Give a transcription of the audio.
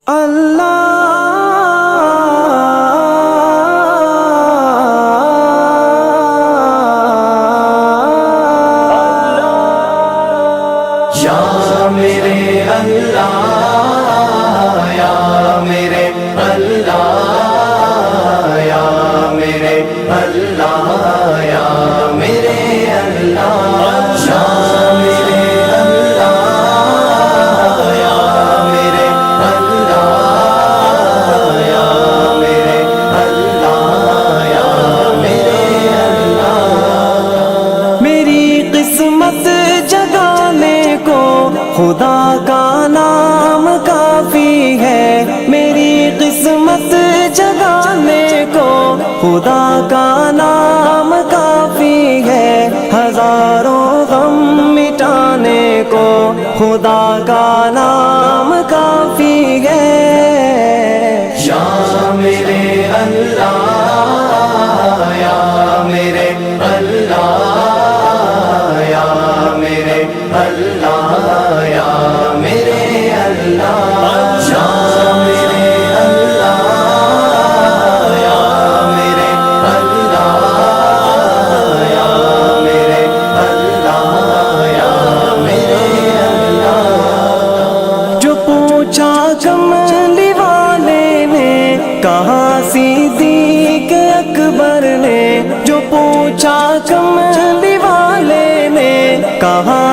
یا میرے اللہ، یا میرے اللہ، یا میرے اللہ، یا میرے اللہ، یا میرے اللہ، یا میرے اللہ، یا میرے اللہ، یا میرے اللہ۔ میری قسمت جگانے کو خدا کا نام کافی ہے، میری قسمت جگانے کو خدا کا نام کافی ہے، ہزاروں غم مٹانے کو خدا کا نام کافی ہے۔ یا میرے اللہ، یا میرے اللہ، یا میرے اللہ، یا میرے اللہ، یا میرے اللہ، یا میرے اللہ، یا میرے اللہ، یا میرے اللہ۔ جو پوچھا کملی والے نے کہا صدیق اکبر نے، جو پوچھا کملی والے نے کہا